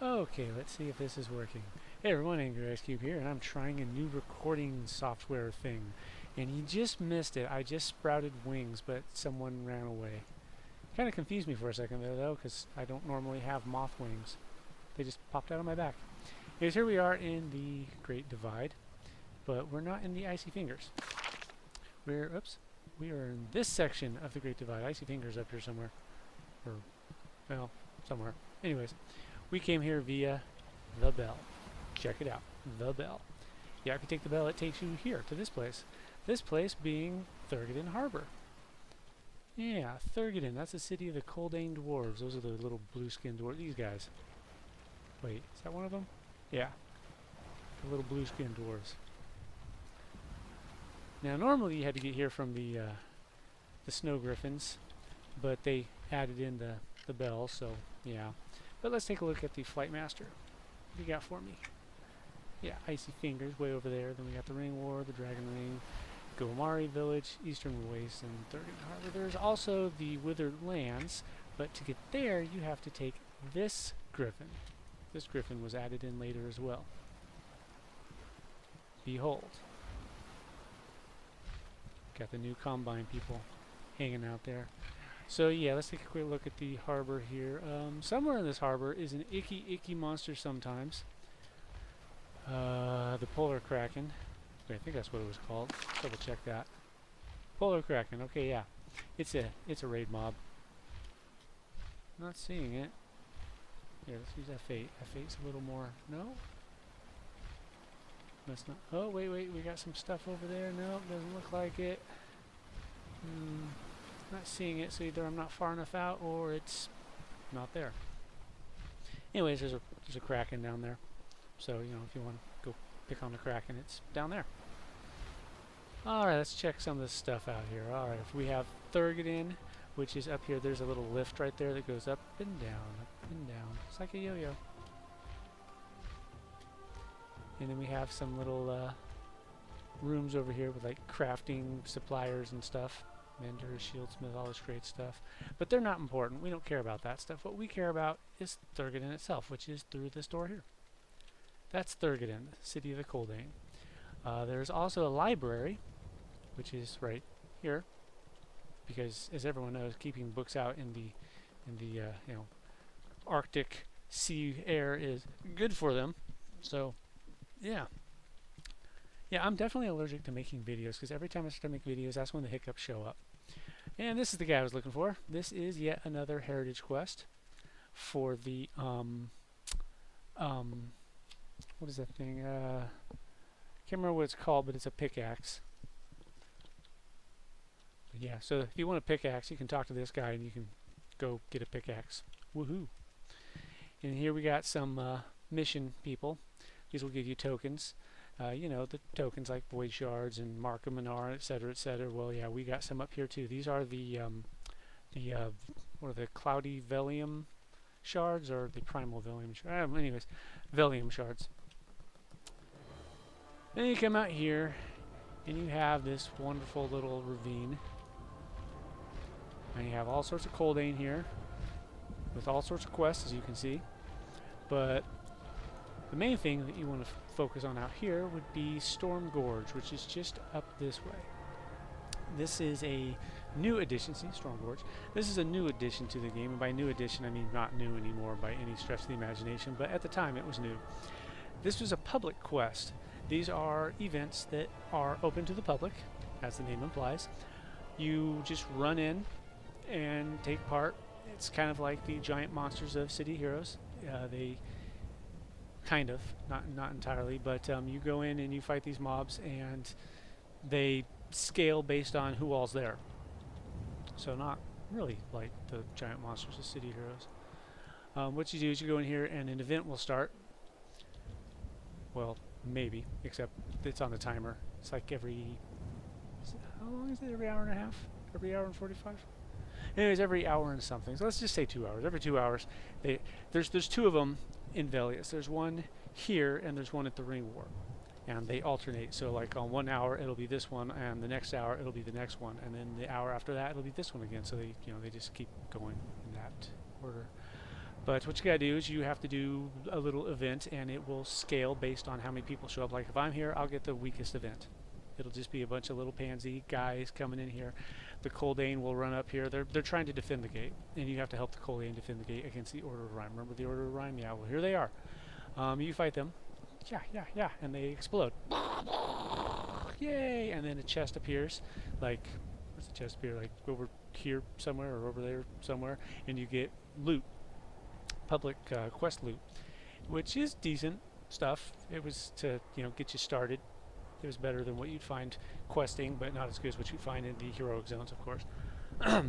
Okay, let's see if this is working. Hey everyone, Angry Ice Cube here, and I'm trying a new recording software thing. And you just missed it. I just sprouted wings, but someone ran away. Kind of confused me for a second there, though, because I don't normally have moth wings. They just popped out on my back. Anyways, here we are in the Great Divide, but we're not in the Icy Fingers. We are in this section of the Great Divide. Icy Fingers up here somewhere. Or, well, somewhere. Anyways. We came here via the bell. Check it out. The bell. Yeah, if you take the bell, it takes you here to this place. This place being Thurgadin Harbor. Yeah, Thurgadin. That's the city of the Coldane Dwarves. Those are the little blue-skinned dwarves. These guys. Wait, is that one of them? Yeah. The little blue-skinned dwarves. Now, normally you had to get here from the snow griffins, but they added in the bell, so yeah. But let's take a look at the Flight Master. What do you got for me? Yeah, Icy Fingers way over there. Then we got the Ring War, the Dragon Ring, Gomari Village, Eastern Waste, and Thurgadin Harbor. There's also the Withered Lands, but to get there you have to take this griffin. This griffin was added in later as well. Behold. Got the new Combine people hanging out there. So yeah, let's take a quick look at the harbor here. Somewhere in this harbor is an icky monster sometimes. The Polar Kraken. Wait, I think that's what it was called. Double check that. Polar Kraken. Okay, yeah. It's a raid mob. Not seeing it. Here, let's use F8. F8's a little more. No? That's not. Oh, wait. We got some stuff over there. No, doesn't look like it. Not seeing it, so either I'm not far enough out or it's not there. Anyways, there's a Kraken down there. So, you know, if you want to go pick on the Kraken, it's down there. Alright, let's check some of this stuff out here. Alright, if we have Thurgadin, which is up here, there's a little lift right there that goes up and down, up and down. It's like a yo-yo. And then we have some little rooms over here with like crafting suppliers and stuff. Mender, shieldsmith, all this great stuff. But they're not important. We don't care about that stuff. What we care about is Thurgadin itself, which is through this door here. That's Thurgadin, the city of the Coldane. There's also a library, which is right here, because as everyone knows, keeping books out in the you know, Arctic sea air is good for them. So, yeah. Yeah, I'm definitely allergic to making videos, because every time I start to make videos, that's when the hiccups show up. And this is the guy I was looking for. This is yet another heritage quest for the, what is that thing? Can't remember what it's called, but it's a pickaxe. But yeah, so if you want a pickaxe, you can talk to this guy and you can go get a pickaxe. Woohoo! And here we got some mission people. These will give you tokens. You know, the tokens like void shards and Markham Minar, etc., etc. Well, yeah, we got some up here too. These are the what are the cloudy Velium shards or the primal Velium shards? Anyways, Velium shards. Then you come out here and you have this wonderful little ravine. And you have all sorts of Coldane here with all sorts of quests, as you can see. But the main thing that you want to focus on out here would be Storm Gorge, which is just up this way. This is a new addition. See, Storm Gorge. This is a new addition to the game, and by new addition I mean not new anymore by any stretch of the imagination, but at the time it was new. This was a public quest. These are events that are open to the public, as the name implies. You just run in and take part. It's kind of like the giant monsters of City Heroes. They kind of, not entirely, but you go in and you fight these mobs, and they scale based on who all's there. So not really like the giant monsters of City Heroes. What you do is you go in here and an event will start. Well, maybe, except it's on the timer. It's like every, how long is it? Every hour and a half? Every hour and 45? Anyways, every hour and something. So let's just say 2 hours. Every 2 hours, there's two of them in VELIOUS. There's one here and there's one at the Ring War, and they alternate. So like on 1 hour it'll be this one, and the next hour it'll be the next one, and then the hour after that it'll be this one again. So they, you know, they just keep going in that order. But what you gotta do is you have to do a little event, and it will scale based on how many people show up. Like if I'm here, I'll get the weakest event. It'll just be a bunch of little pansy guys coming in here. The Coldane will run up here. They're trying to defend the gate, and you have to help the Coldane defend the gate against the Order of Rhyme. Remember the Order of Rhyme? Yeah, well here they are. You fight them. Yeah, and they explode. Yay! And then a chest appears. Like, where's the chest appear? Like over here somewhere or over there somewhere, and you get loot. Public quest loot, which is decent stuff. It was to, you know, get you started. It was better than what you'd find questing, but not as good as what you'd find in the heroic zones, of course.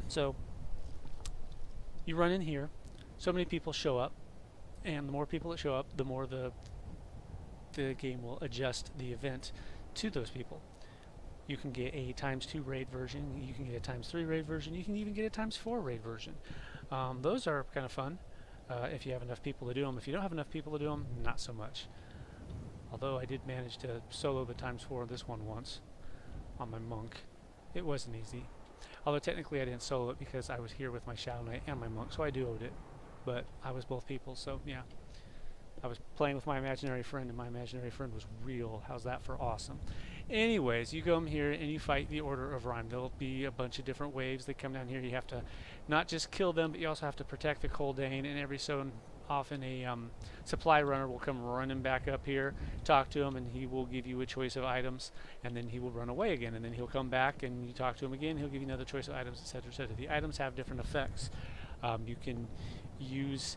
So you run in here, so many people show up, and the more people that show up, the more the game will adjust the event to those people. You can get a ×2 raid version, you can get a ×3 raid version, you can even get a ×4 raid version. Those are kind of fun. If you have enough people to do them. If you don't have enough people to do them, not so much. Although I did manage to solo the ×4 this one once on my monk. It wasn't easy. Although technically I didn't solo it because I was here with my Shadow Knight and my monk, so I duoed it. But I was both people, so yeah. I was playing with my imaginary friend, and my imaginary friend was real. How's that for awesome? Anyways, you come here and you fight the Order of Rhyme. There'll be a bunch of different waves that come down here. You have to not just kill them, but you also have to protect the Coldane, and every so often a supply runner will come running back up here, talk to him, and he will give you a choice of items, and then he will run away again, and then he'll come back and you talk to him again, he'll give you another choice of items, etc., etc. The items have different effects. You can use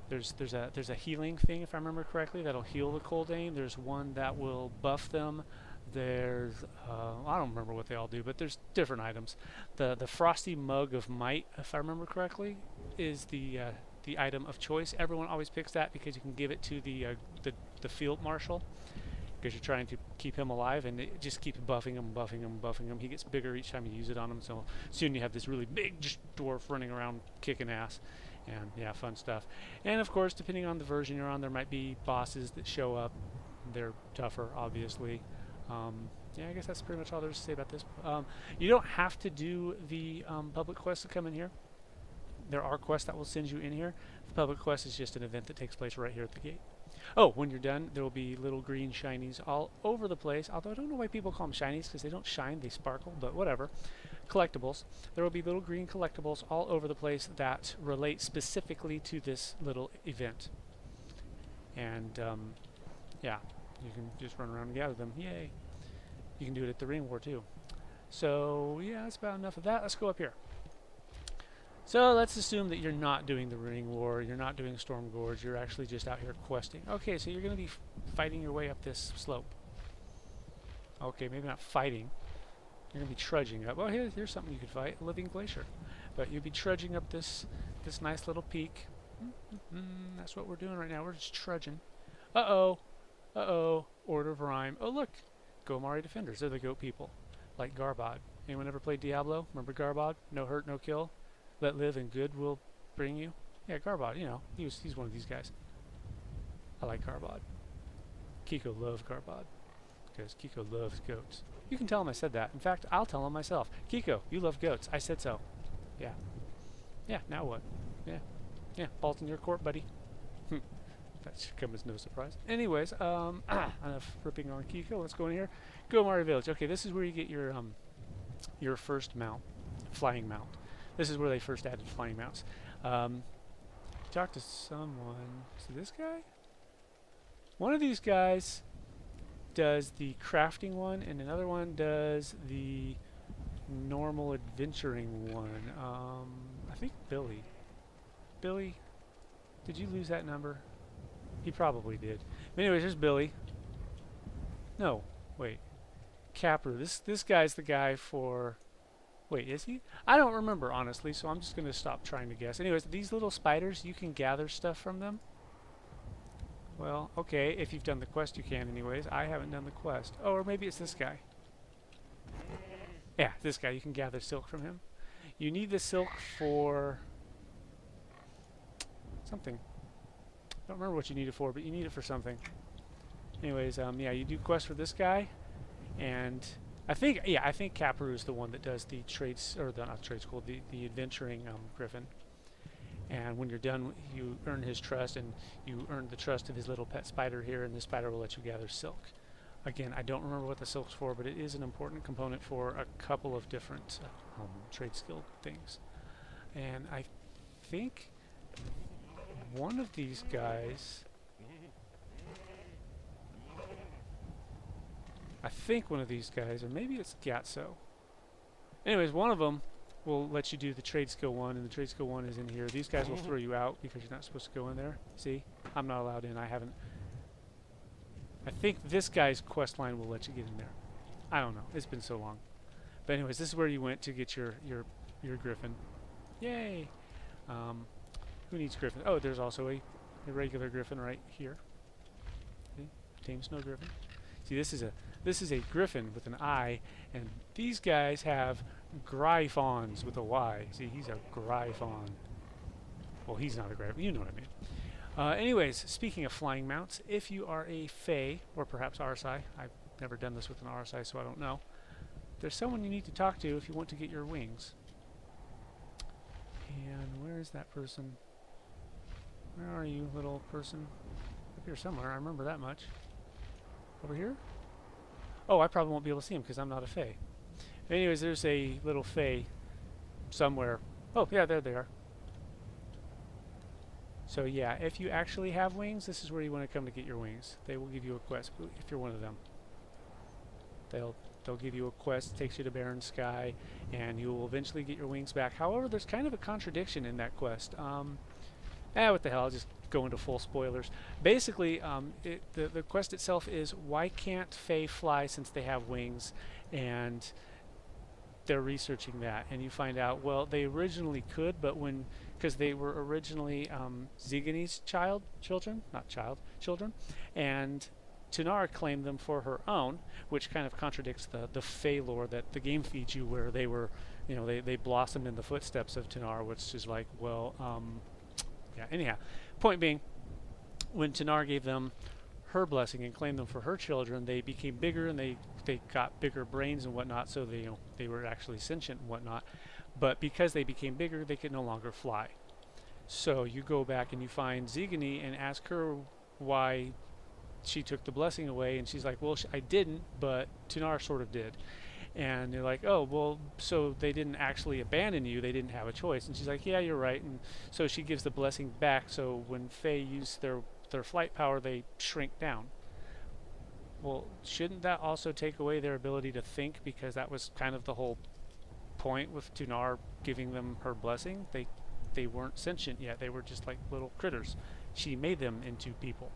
there's a healing thing, if I remember correctly, that'll heal the Coldane. There's one that will buff them. There's I don't remember what they all do, but there's different items. The Frosty Mug of Might, if I remember correctly, is the item of choice. Everyone always picks that because you can give it to the field marshal, because you're trying to keep him alive, and it just keeps buffing him. He gets bigger each time you use it on him, so soon you have this really big dwarf running around kicking ass. And yeah, fun stuff. And of course, depending on the version you're on, there might be bosses that show up. They're tougher, obviously. Yeah, I guess that's pretty much all there is to say about this. You don't have to do the public quests to come in here. There are quests that will send you in here. The public quest is just an event that takes place right here at the gate. Oh, when you're done, there will be little green shinies all over the place. Although I don't know why people call them shinies, because they don't shine, they sparkle, but whatever. Collectibles. There will be little green collectibles all over the place that relate specifically to this little event. And yeah, you can just run around and gather them. Yay! You can do it at the Ring War too. So yeah, that's about enough of that. Let's go up here. So let's assume that you're not doing the Ring War, you're not doing Storm Gorge, you're actually just out here questing. Okay, so you're going to be fighting your way up this slope. Okay, maybe not fighting. You're going to be trudging up. Well, here's something you could fight, a living glacier. But you'll be trudging up this nice little peak. That's what we're doing right now. We're just trudging. Uh-oh. Uh-oh. Order of Rhyme. Oh, look. Gomari Defenders. They're the goat people. Like Garbod. Anyone ever played Diablo? Remember Garbod? No hurt, no kill. Let live and good will bring you. Yeah, Garbod, you know. He's one of these guys. I like Garbod. Kiko loved Garbod. Because Kiko loves goats. You can tell him I said that. In fact, I'll tell him myself. Kiko, you love goats. I said so. Yeah. Yeah, now what? Yeah. Yeah, ball's in your court, buddy. That should come as no surprise. Anyways, enough ripping on Kiko. Let's go in here. Gomari Village. Okay, this is where you get your first mount. Flying mount. This is where they first added flying mounts. Talk to someone. Is it this guy? One of these guys does the crafting one, and another one does the normal adventuring one. I think Billy. Billy, did you lose that number? He probably did. But anyways, here's Billy. No, wait. Capper. This guy's the guy for... Wait, is he? I don't remember, honestly, so I'm just going to stop trying to guess. Anyways, these little spiders, you can gather stuff from them. Well, okay, if you've done the quest, you can anyways. I haven't done the quest. Oh, or maybe it's this guy. Yeah, this guy. You can gather silk from him. You need the silk for... something. I don't remember what you need it for, but you need it for something. Anyways, yeah, you do quest for this guy, and... I think Caparu is the one that does the trades, or the not trade school, the adventuring griffin. And when you're done, you earn his trust, and you earn the trust of his little pet spider here, and this spider will let you gather silk. Again, I don't remember what the silk's for, but it is an important component for a couple of different trade skill things. And I think one of these guys... or maybe it's Gatso. Anyways, one of them will let you do the trade skill 1, and the trade skill 1 is in here. These guys will throw you out because you're not supposed to go in there. See? I'm not allowed in. I think this guy's quest line will let you get in there. I don't know. It's been so long. But anyways, this is where you went to get your griffin. Yay! Who needs griffin? Oh, there's also a regular griffin right here. See? Tame snow griffin. See, this is a griffin with an I, and these guys have gryphons with a Y. See, he's a gryphon. Well, he's not a gryphon. You know what I mean. Anyways, speaking of flying mounts, if you are a Fae, or perhaps RSI, I've never done this with an RSI, so I don't know, there's someone you need to talk to if you want to get your wings. And where is that person? Where are you, little person? Up here somewhere. I remember that much. Over here? Oh, I probably won't be able to see him because I'm not a Fae. Anyways, there's a little Fae somewhere. Oh, yeah, there they are. So yeah, if you actually have wings, this is where you want to come to get your wings. They will give you a quest if you're one of them. They'll give you a quest, takes you to Barren Sky, and you will eventually get your wings back. However, there's kind of a contradiction in that quest. What the hell, I'll just go into full spoilers. Basically, the quest itself is, why can't Fae fly since they have wings? And they're researching that, and you find out, well, they originally could, but because they were originally Zigani's children, and Tunar claimed them for her own, which kind of contradicts the Fae lore that the game feeds you, where they were, they blossomed in the footsteps of Tunar, which is like, well, yeah, anyhow, point being, when Tunar gave them her blessing and claimed them for her children, they became bigger, and they got bigger brains and whatnot, so they were actually sentient and whatnot. But because they became bigger, they could no longer fly. So you go back and you find Zigani and ask her why she took the blessing away, and she's like, well, I didn't, but Tunar sort of did. And they're like, oh, well, so they didn't actually abandon you, they didn't have a choice. And she's like, yeah, you're right. And so she gives the blessing back, so when Fae use their flight power, they shrink down. Well, shouldn't that also take away their ability to think, because that was kind of the whole point with Tunar giving them her blessing? They weren't sentient yet, they were just like little critters. She made them into people.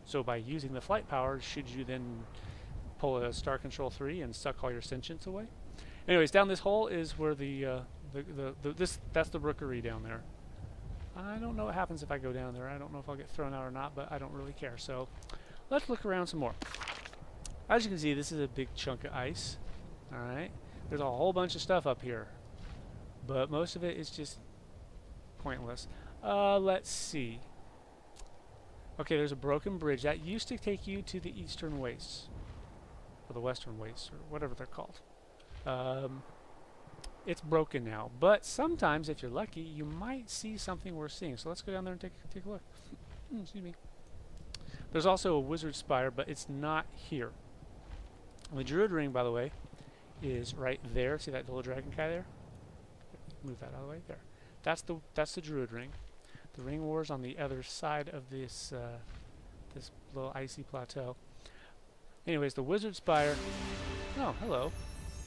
So by using the flight power, should you then pull a Star Control 3 and suck all your sentience away? Anyways, down this hole is where that's the rookery down there. I don't know what happens if I go down there. I don't know if I'll get thrown out or not, but I don't really care. So let's look around some more. As you can see, this is a big chunk of ice. Alright, there's a whole bunch of stuff up here, but most of it is just pointless. Let's see. Okay, there's a broken bridge that used to take you to the eastern wastes, or the western wastes, or whatever they're called. It's broken now, but sometimes, if you're lucky, you might see something worth seeing. So let's go down there and take a look. Excuse me. There's also a wizard spire, but it's not here. The druid ring, by the way, is right there. See that little dragon guy there? Move that out of the way. There. That's the druid ring. The ring war's on the other side of this this little icy plateau. Anyways, the wizard spire. Oh, hello.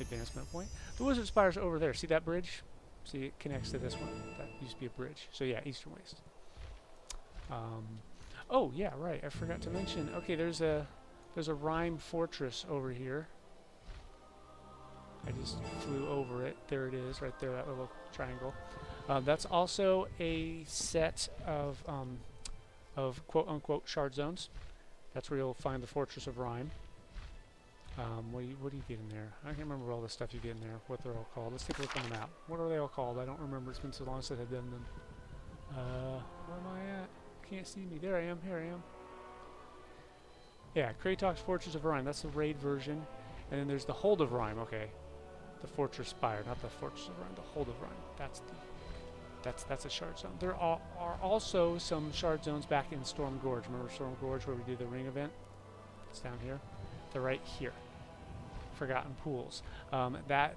Advancement point. The wizard spire's over there. See that bridge? See, it connects to this one. That used to be a bridge. So yeah, eastern waste. Oh yeah, right. I forgot to mention. Okay, there's a rhyme fortress over here. I just flew over it. There it is, right there, that little triangle. That's also a set of quote-unquote shard zones. That's where you'll find the Fortress of Rhyme. What do you get in there? I can't remember all the stuff you get in there, what they're all called. Let's take a look on the map. What are they all called? I don't remember. It's been so long since I've done them. Where am I at? Can't see me. There I am. Here I am. Yeah, Kratos Fortress of Rhyme. That's the raid version. And then there's the Hold of Rhyme. Okay. The Fortress Spire, not the Fortress of Rhyme. The Hold of Rhyme. That's That's a shard zone. There are also some shard zones back in Storm Gorge. Remember Storm Gorge where we do the ring event? It's down here. They're right here. Forgotten Pools.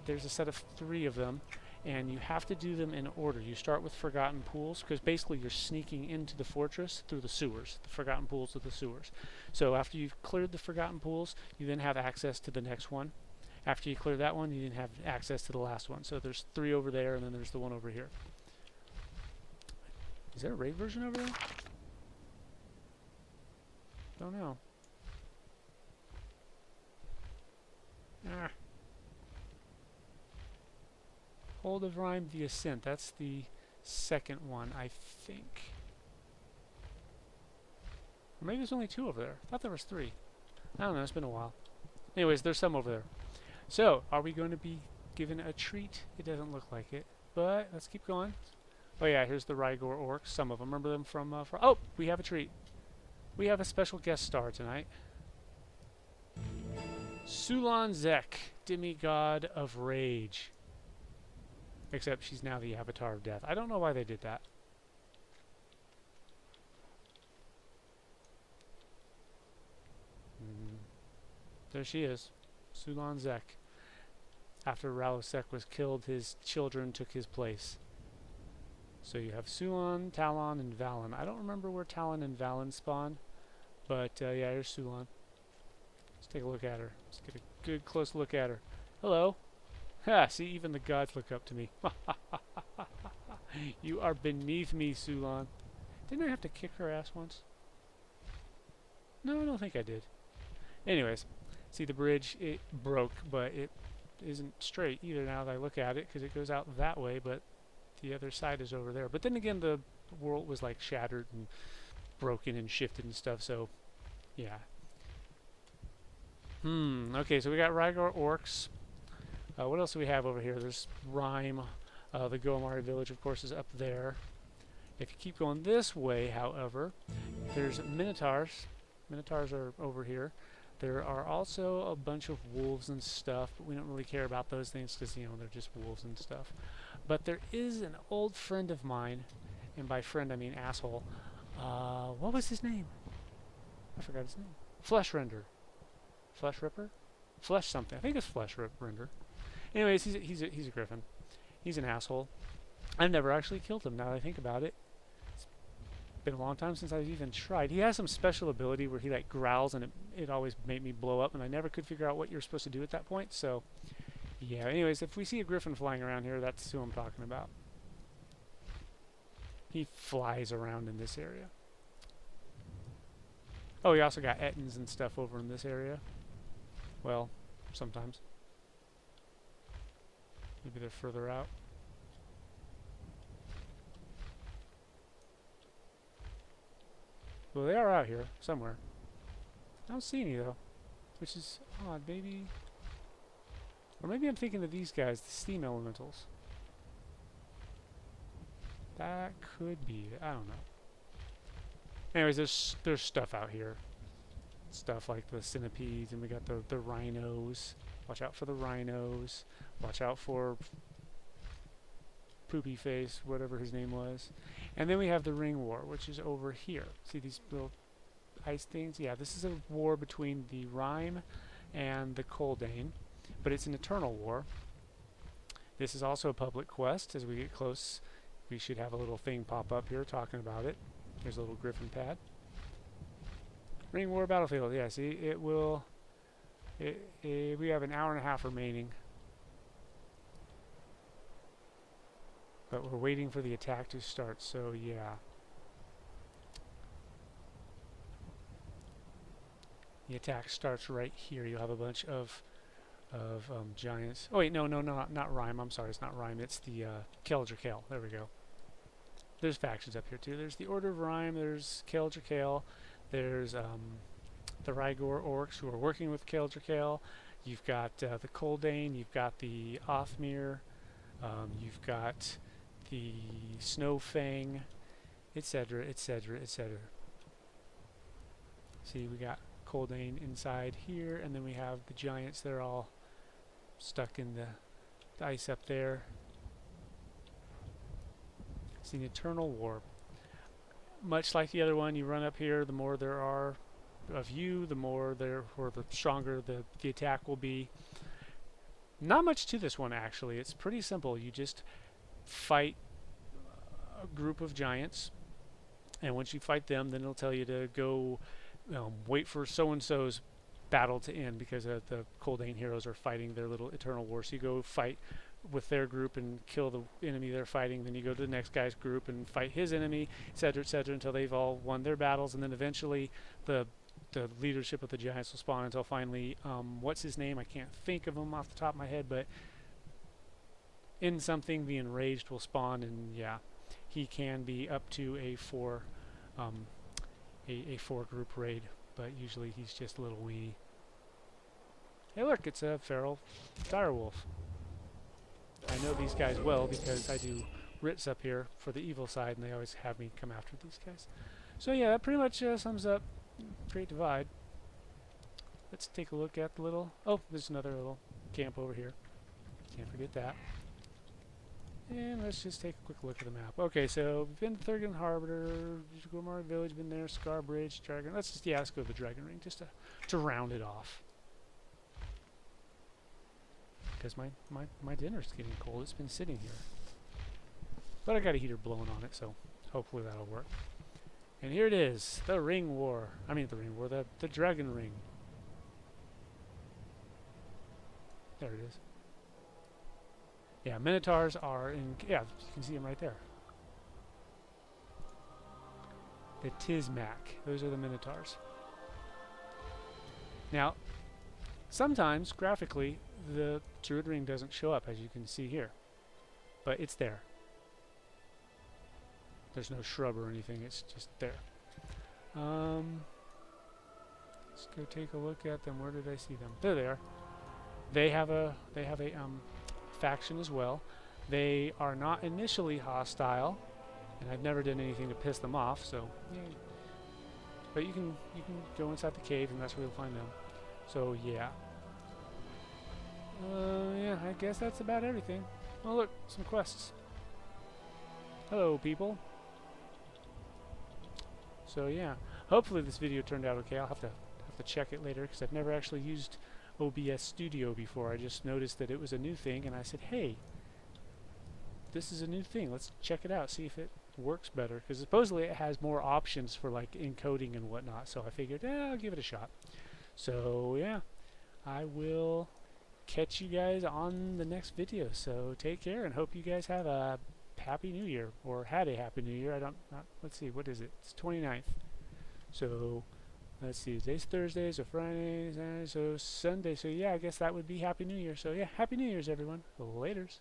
There's a set of 3 of them, and you have to do them in order. You start with Forgotten Pools, because basically you're sneaking into the fortress through the sewers. The Forgotten Pools are the sewers. So after you've cleared the Forgotten Pools, you then have access to the next one. After you clear that one, you then have access to the last one. So there's 3 over there, and then there's the one over here. Is there a raid version over there? Don't know. Ah. Hold of Rhyme, the Ascent. That's the second one, I think. Or maybe there's only 2 over there. I thought there was 3. I don't know, it's been a while. Anyways, there's some over there. So, are we going to be given a treat? It doesn't look like it. But, let's keep going. Oh yeah, here's the Rygor orcs. Some of them. Remember them from... oh! We have a treat. We have a special guest star tonight. Sulan Zek, demigod of rage. Except she's now the avatar of death. I don't know why they did that. There she is. Sulan Zek. After Ralosek was killed, his children took his place. So you have Sulan, Talon, and Valen. I don't remember where Talon and Valen spawn, but yeah, here's Sulan. Let's take a look at her. Let's get a good close look at her. Hello. Ha! See, even the gods look up to me. You are beneath me, Sulan. Didn't I have to kick her ass once? No, I don't think I did. Anyways, see the bridge, it broke, but it isn't straight either now that I look at it, because it goes out that way, but the other side is over there. But then again, the world was like shattered and broken and shifted and stuff, so yeah. Okay, so we got Rygor orcs. What else do we have over here? There's Rhyme. The Goamari village, of course, is up there. If you keep going this way, however, there's Minotaurs. Minotaurs are over here. There are also a bunch of wolves and stuff, but we don't really care about those things because, you know, they're just wolves and stuff. But there is an old friend of mine, and by friend I mean asshole. What was his name? I forgot his name. Flesh Render. Flesh Ripper? Flesh something. I think it's Flesh Render. Anyways, he's a griffin. He's an asshole. I've never actually killed him now that I think about it. It's been a long time since I've even tried. He has some special ability where he like growls and it always made me blow up, and I never could figure out what you're supposed to do at that point, so yeah. Anyways, if we see a griffin flying around here, that's who I'm talking about. He flies around in this area. Oh, we also got Ettins and stuff over in this area. Well, sometimes. Maybe they're further out. Well, they are out here, somewhere. I don't see any, though. Which is odd, maybe... Or maybe I'm thinking of these guys, the steam elementals. That could be it. I don't know. Anyways, there's stuff out here. Stuff like the centipedes, and we got the rhinos. Watch out for the rhinos. Watch out for Poopy Face, whatever his name was. And then we have the Ring War, which is over here. See these little ice things? Yeah, this is a war between the Rime and the Koldane, but it's an eternal war. This is also a public quest. As we get close, we should have a little thing pop up here talking about it. There's a little griffin pad. Ring War Battlefield. Yeah, see, it will... we have an hour and a half remaining. But we're waiting for the attack to start, so yeah. The attack starts right here. You'll have a bunch of giants. Oh wait, no, not Rime. I'm sorry, it's not Rime. It's the Keldrakale. There we go. There's factions up here too. There's the Order of Rime. There's Keldrakale. There's the Rygor orcs who are working with Keldrakale. You've got the Koldane. You've got the Othmir. You've got the Snowfang, etc., etc., etc. See, we got Koldane inside here, and then we have the giants. They're all stuck in the ice up there. It's an eternal war. Much like the other one, you run up here, the more there are of you, the more there, or the stronger the attack will be. Not much to this one, actually. It's pretty simple. You just fight a group of giants, and once you fight them, then it'll tell you to go wait for so-and-so's battle to end, because the Coldane heroes are fighting their little eternal war. So you go fight with their group and kill the enemy they're fighting, then you go to the next guy's group and fight his enemy, etc., until they've all won their battles, and then eventually the leadership of the giants will spawn until finally, what's his name? I can't think of him off the top of my head, but in something, the Enraged will spawn, and yeah, he can be up to a four group raid, but usually he's just a little weenie. Hey look, it's a feral direwolf. I know these guys well because I do writs up here for the evil side, and they always have me come after these guys. So yeah, that pretty much sums up Great Divide. Let's take a look at the little... Oh, there's another little camp over here. Can't forget that. And let's just take a quick look at the map. Okay, so we've been to Thurgan Harbor, Gormar Village, been there, Scar Bridge, Dragon... Let's go to the Dragon Ring, just to round it off. Because my dinner's getting cold. It's been sitting here. But I got a heater blowing on it, so hopefully that'll work. And here it is, the Ring War. I mean the Ring War, the Dragon Ring. There it is. Yeah, Minotaurs are in... Yeah, you can see them right there. The Tizmac. Those are the Minotaurs. Now, sometimes, graphically, the Druid Ring doesn't show up, as you can see here. But it's there. There's no shrub or anything, it's just there. Let's go take a look at them. Where did I see them? There they are. They have a faction as well. They are not initially hostile, and I've never done anything to piss them off, so yeah. But you can go inside the cave, and that's where you'll find them. So yeah. Yeah, I guess that's about everything. Oh look, some quests. Hello people. So yeah, hopefully this video turned out okay. I'll have to check it later, because I've never actually used OBS Studio before. I just noticed that it was a new thing, and I said, hey, this is a new thing. Let's check it out, see if it works better. Because supposedly it has more options for like encoding and whatnot. So I figured, I'll give it a shot. So yeah, I will catch you guys on the next video. So take care, and hope you guys have a Happy New Year, or had a Happy New Year. Let's see, what is it? It's 29th. So let's see, today's Thursday, so Friday, Saturday, so Sunday. So yeah, I guess that would be Happy New Year. So yeah, Happy New Year's everyone. Laters.